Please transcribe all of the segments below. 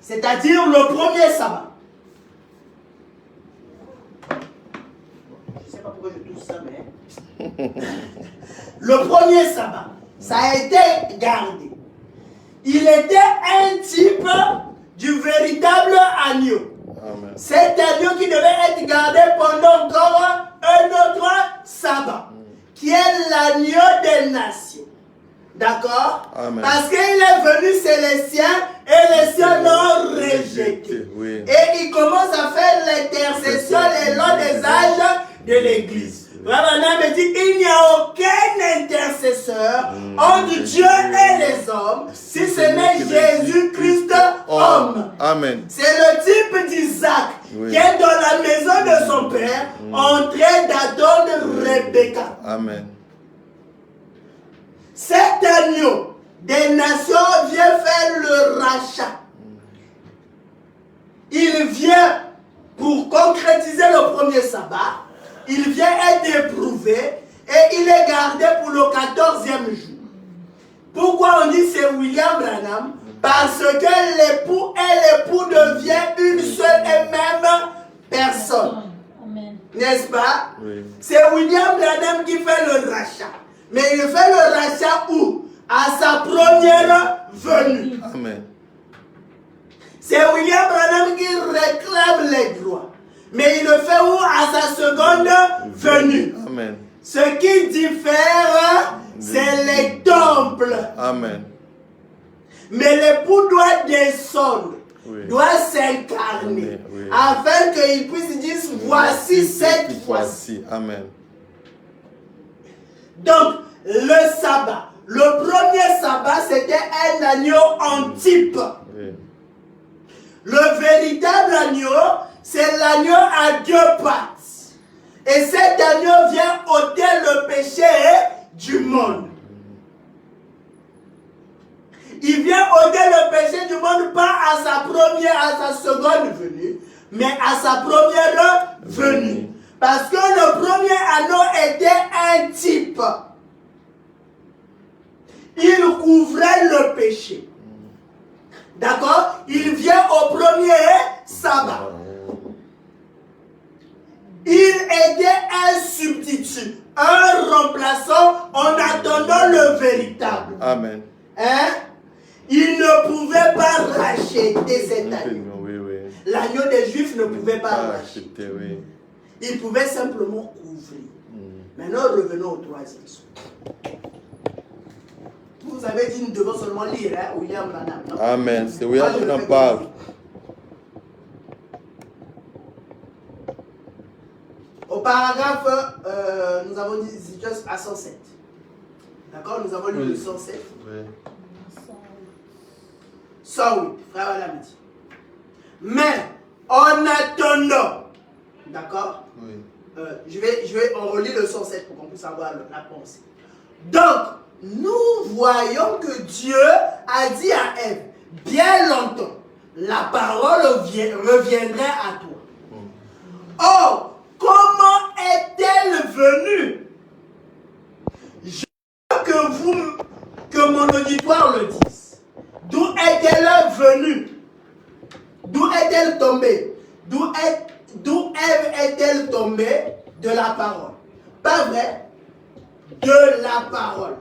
c'est-à-dire le premier sabbat. Je ne sais pas pourquoi je touche ça, mais... Le premier sabbat, ça a été gardé. Il était un type du véritable agneau. Amen. Cet agneau qui devait être gardé pendant encore un autre sabbat, qui est l'agneau des nations. D'accord? Amen. Parce qu'il est venu chez les siens et les siens l'ont rejeté. Oui. Et il commence à faire l'intercession le long des âges de l'Église. Frère Branham me dit qu'il n'y a aucun intercesseur entre Dieu et les hommes si ce n'est Jésus-Christ homme. Amen. C'est le type d'Isaac qui est dans la maison de son père en train d'attendre Rebecca. Amen. Cet agneau des nations vient faire le rachat. Il vient pour concrétiser le premier sabbat. Il vient être éprouvé et il est gardé pour le 14e jour. Pourquoi on dit c'est William Branham? Parce que l'époux et l'époux deviennent une seule et même personne. N'est-ce pas? Oui. C'est William Branham qui fait le rachat. Mais il fait le rachat où? À sa première venue. Amen. C'est William Branham qui réclame les droits. Mais il le fait où? À sa seconde venue. Amen. Ce qui diffère, c'est les temples. Amen. Mais l'époux doit descendre, Oui. doit s'incarner, Oui, oui. afin qu'il puisse dire, voici cette fois-ci. Voici. Amen. Donc, le sabbat, le premier sabbat, c'était un agneau en type. Oui. Le véritable agneau, c'est l'agneau à deux pattes. Et cet agneau vient ôter le péché du monde. Il vient ôter le péché du monde pas à sa première, à sa seconde venue, mais à sa première venue. Parce que le premier agneau était un type. Il couvrait le péché. D'accord? Il vient au premier sabbat. Il était un substitut, un remplaçant en attendant le véritable. Amen. Hein? Il ne pouvait pas racheter cet agneau. Oui, oui. L'agneau des Juifs ne pouvait pas racheter. Oui. Il pouvait simplement couvrir. Maintenant, revenons au troisième son. Vous avez dit nous devons seulement lire, hein, William Branham, non? Amen. C'est William qui en parle. Au paragraphe, nous avons dit juste à 107. D'accord? Nous avons lu le 107. Oui. 108, frère Branham dit. Mais en attendant, d'accord? Oui. On relit le 107 pour qu'on puisse avoir la pensée. Donc, nous voyons que Dieu a dit à Ève, bien longtemps, la parole reviendrait à toi. Or, comment est-elle venue? Je veux que mon auditoire le dise. D'où est-elle venue? D'où est-elle tombée? D'où Ève est-elle tombée? De la parole. Pas vrai? De la parole.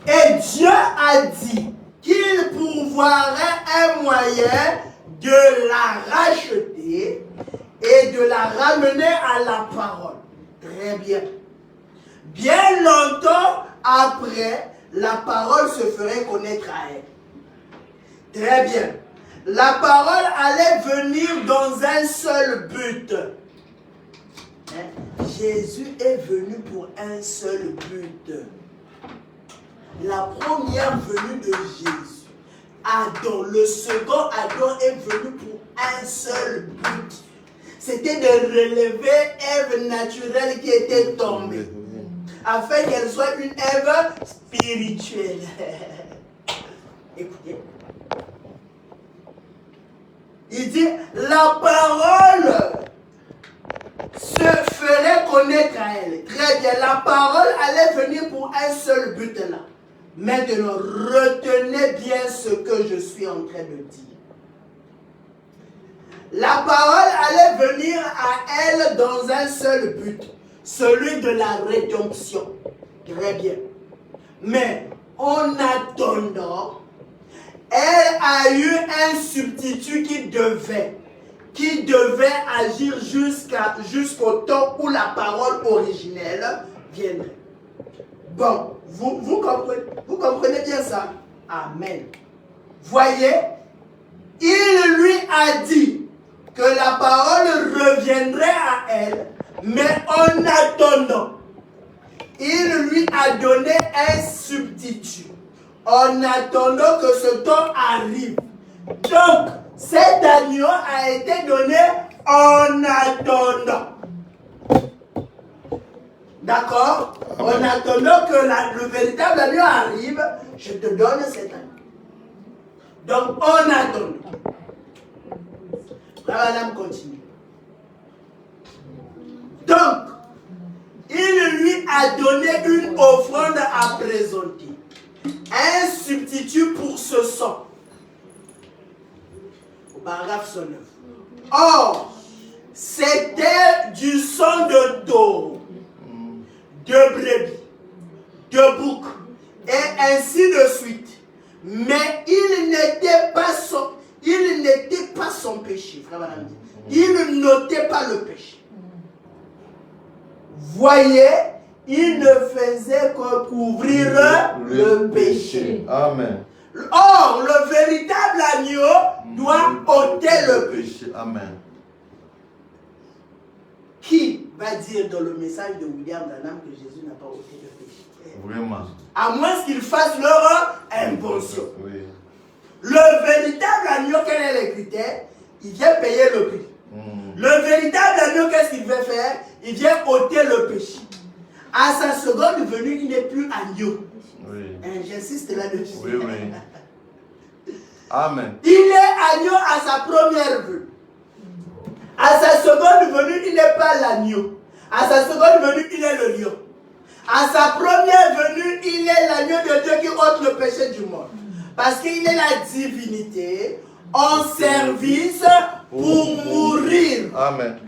Et Dieu a dit qu'il pourvoirait un moyen de la racheter et de la ramener à la parole. Très bien. Bien longtemps après, la parole se ferait connaître à elle. Très bien. La parole allait venir dans un seul but. Jésus est venu pour un seul but. La première venue de Jésus, Adam, le second Adam est venu pour un seul but. C'était de relever Ève naturelle qui était tombée, afin qu'elle soit une Ève spirituelle. Écoutez. Il dit, la parole se ferait connaître à elle. Très bien, la parole allait venir pour un seul but là. Maintenant, retenez bien ce que je suis en train de dire. La parole allait venir à elle dans un seul but, celui de la rédemption. Très bien. Mais en attendant, elle a eu un substitut qui devait agir jusqu'au temps où la parole originelle viendrait. Bon, vous comprenez bien ça? Amen. Voyez, il lui a dit que la parole reviendrait à elle, mais en attendant, il lui a donné un substitut. En attendant que ce temps arrive. Donc, cet agneau a été donné en attendant. D'accord? En attendant que le véritable agneau arrive, je te donne cet agneau. Donc, en attendant. Madame continue. Donc, il lui a donné une offrande à présenter. Un substitut pour ce sang. Au paragraphe 109. Or, c'était du sang de taureau, de brebis, de bouc, et ainsi de suite. Mais il n'était pas son péché, frère Madame. Il notait pas le péché. Voyez, il ne faisait que couvrir le péché. Amen. Or, le véritable agneau doit ôter le péché. Amen. Qui va dire dans le message de William Branham que Jésus n'a pas ôté le péché? Vraiment. À moins qu'ils fassent leur invention. Oui. Le véritable agneau, quel est le critère? Il vient payer le prix. Le véritable agneau, qu'est-ce qu'il veut faire? Il vient ôter le péché. À sa seconde venue, il n'est plus agneau. Oui. J'insiste là-dessus. Oui, oui. Amen. Il est agneau à sa première vue. À sa seconde venue, il n'est pas l'agneau. À sa seconde venue, il est le lion. À sa première venue, il est l'agneau de Dieu qui ôte le péché du monde. Parce qu'il est la divinité en service pour mourir. Amen.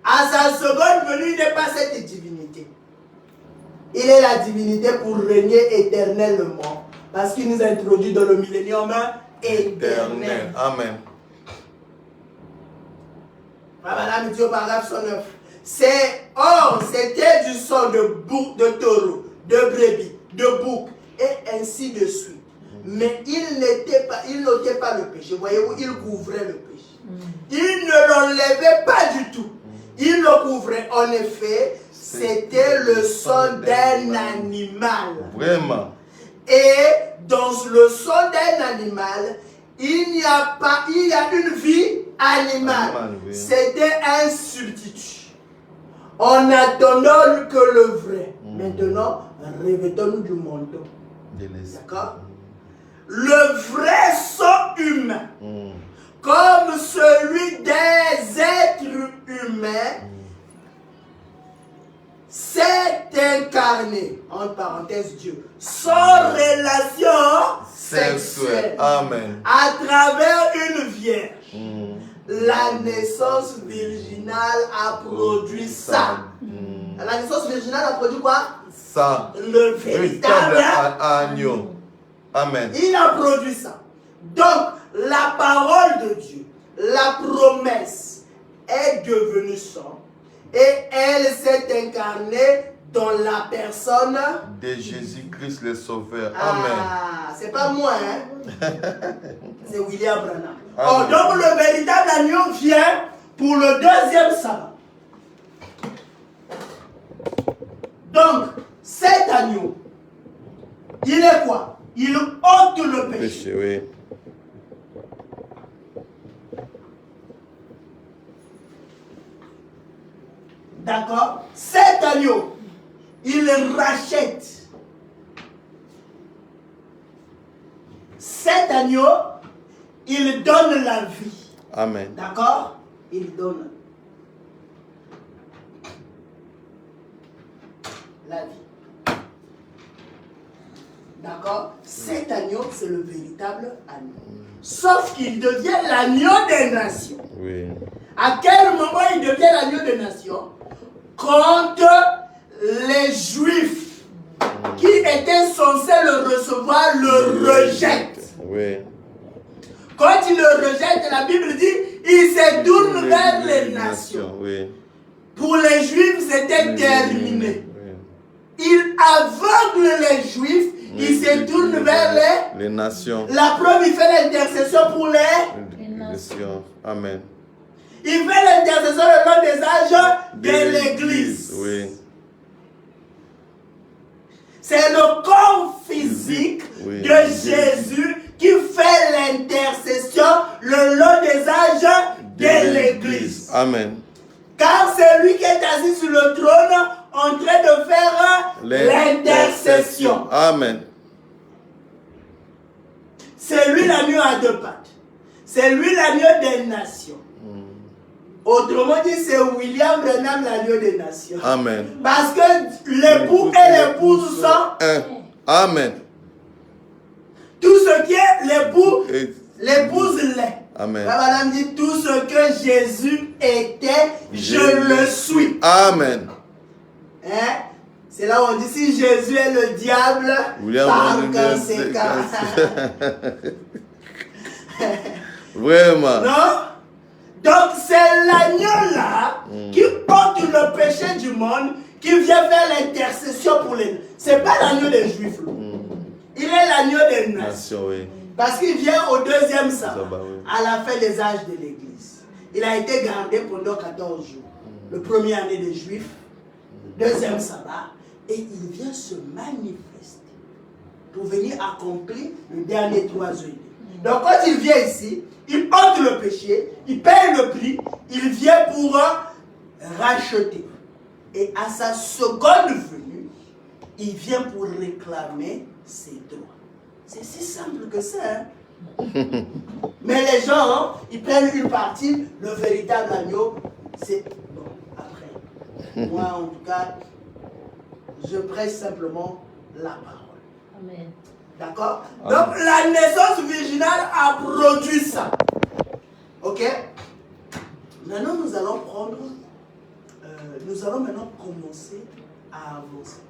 À sa seconde venue, il n'est pas cette divinité. Il est la divinité pour régner éternellement. Parce qu'il nous a introduit dans le millénium éternel. Amen. Voilà, nous dit au paragraphe 109. Or, c'était du sang de taureau, de brebis, de bouc, et ainsi de suite. Mais il n'ôtait pas le péché. Voyez-vous, il couvrait le péché. Il ne l'enlevait pas du tout. Il le couvrait. En effet, c'était le sang d'un animal. Vraiment. Et dans le sang d'un animal, il y a une vie animale. Oui. C'était un substitut. En attendant que le vrai. Maintenant, revêtons-nous du manteau. D'accord? Le vrai sang humain, comme celui des êtres humains, s'est incarné, entre parenthèses Dieu, sans relation sexuelle, Amen. à travers une vierge. La naissance virginale a produit ça. La naissance virginale a produit quoi? Ça. Le véritable agneau. Amen. Il a produit ça. Donc, la parole de Dieu, la promesse est devenue sang et elle s'est incarnée dans la personne de Jésus-Christ le Sauveur. Amen. Amen. C'est pas moi, hein? C'est William Branham. Amen. Oh, donc le véritable agneau vient pour le deuxième sabbat. Donc, cet agneau, il est quoi? Il ôte le péché. Oui. D'accord? Cet agneau, il rachète. Cet agneau, il donne la vie. Amen. D'accord? Il donne la vie. D'accord? Cet agneau, c'est le véritable agneau. Sauf qu'il devient l'agneau des nations. Oui. À quel moment il devient l'agneau des nations? Quand les Juifs qui étaient censés le recevoir le rejettent. Oui. Quand ils le rejettent, la Bible dit, ils se tournent vers les nations. Oui. Pour les Juifs, c'était terminé. Oui. Ils aveuglent les Juifs, ils se tournent vers les nations. La preuve, il fait l'intercession pour les nations. Amen. Il fait l'intercession le long des âges de l'Église. Oui. C'est le corps physique oui. de Jésus qui fait l'intercession le long des âges de l'Église. Amen. Car c'est lui qui est assis sur le trône en train de faire l'intercession. Amen. C'est lui l'agneau à deux pattes. C'est lui l'agneau des nations. Autrement dit, c'est William Branham l'agneau des nations. Amen. Parce que l'époux et l'épouse sont un. Amen. Tout ce qui est l'époux, l'épouse l'est. Amen. Madame dit tout ce que Jésus était, je le suis. Amen. Hein? C'est là où on dit si Jésus est le diable, par conséquent. Vraiment. Non? Donc c'est l'agneau là qui porte le péché du monde, qui vient faire l'intercession pour les... C'est pas l'agneau des Juifs. Il est l'agneau des nations. Oui. Parce qu'il vient au deuxième sabbat, Oui. à la fin des âges de l'Église. Il a été gardé pendant 14 jours. Le premier année des Juifs, deuxième sabbat, et il vient se manifester pour venir accomplir le dernier 3 jours. Donc quand il vient ici, il ôte le péché, il paye le prix, il vient pour racheter. Et à sa seconde venue, il vient pour réclamer ses droits. C'est si simple que ça. Hein? Mais les gens, ils prennent une partie, le véritable agneau, c'est... Bon, après. Moi, en tout cas, je prêche simplement la parole. Amen. D'accord? Donc, la naissance virginale a produit ça. Ok? Maintenant, nous allons prendre... nous allons maintenant commencer à avancer.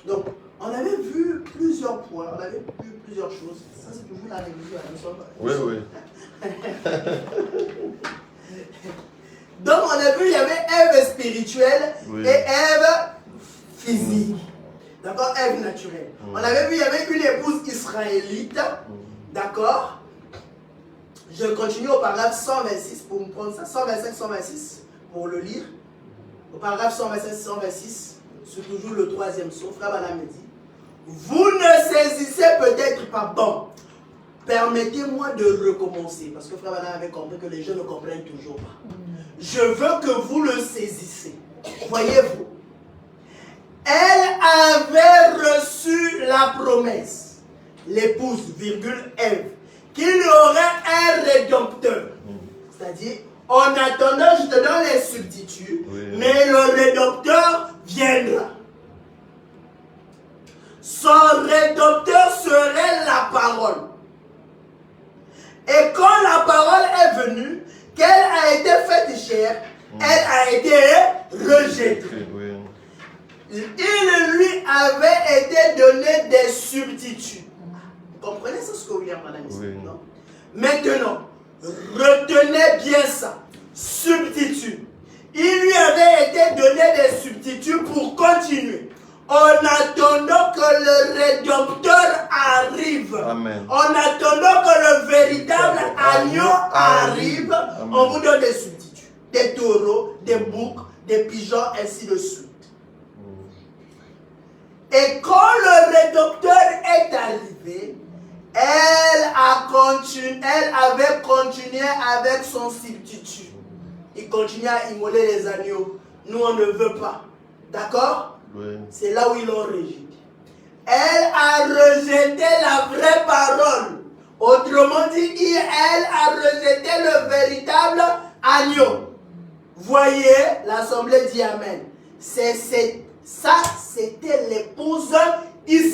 Donc, on avait vu plusieurs points, on avait vu plusieurs choses. Ça, c'est toujours la religion. Oui, oui. Donc, on a vu, il y avait Ève spirituelle et Ève physique. D'accord? Ève naturelle. On avait vu, il y avait une épouse israélite. D'accord? Je continue au paragraphe 126 pour me prendre ça. 125, 126 pour le lire. Au paragraphe 125, 126, c'est toujours le troisième son. Frère Bala me dit, vous ne saisissez peut-être pas. Bon, permettez-moi de recommencer. Parce que Frère Bala avait compris que les gens ne comprennent toujours pas. Je veux que vous le saisissez. Voyez-vous, elle avait reçu la promesse, l'épouse, virgule, Ève, qu'il y aurait un rédempteur. C'est-à-dire, en attendant, je te donne les substituts, mais le rédempteur viendra. Son rédempteur serait la parole. Et quand la parole est venue, qu'elle a été faite chair, elle a été rejetée. Il lui avait été donné des substituts. Vous comprenez ça, ce que William a dit? Non? Maintenant, retenez bien ça. Substitut. Il lui avait été donné des substituts pour continuer. En attendant que le Rédempteur arrive. Amen. En attendant que le véritable agneau arrive, on vous donne des substituts. Des taureaux, des boucs, des pigeons, ainsi de suite. Et quand le Rédempteur est arrivé, elle avait continué avec son substitut. Il continuait à immoler les agneaux. Nous, on ne veut pas. D'accord? Oui. C'est là où ils l'ont rejeté. Elle a rejeté la vraie parole. Autrement dit, elle a rejeté le véritable agneau. Voyez, l'assemblée dit Amen. Ça, c'était l'épouse israélienne.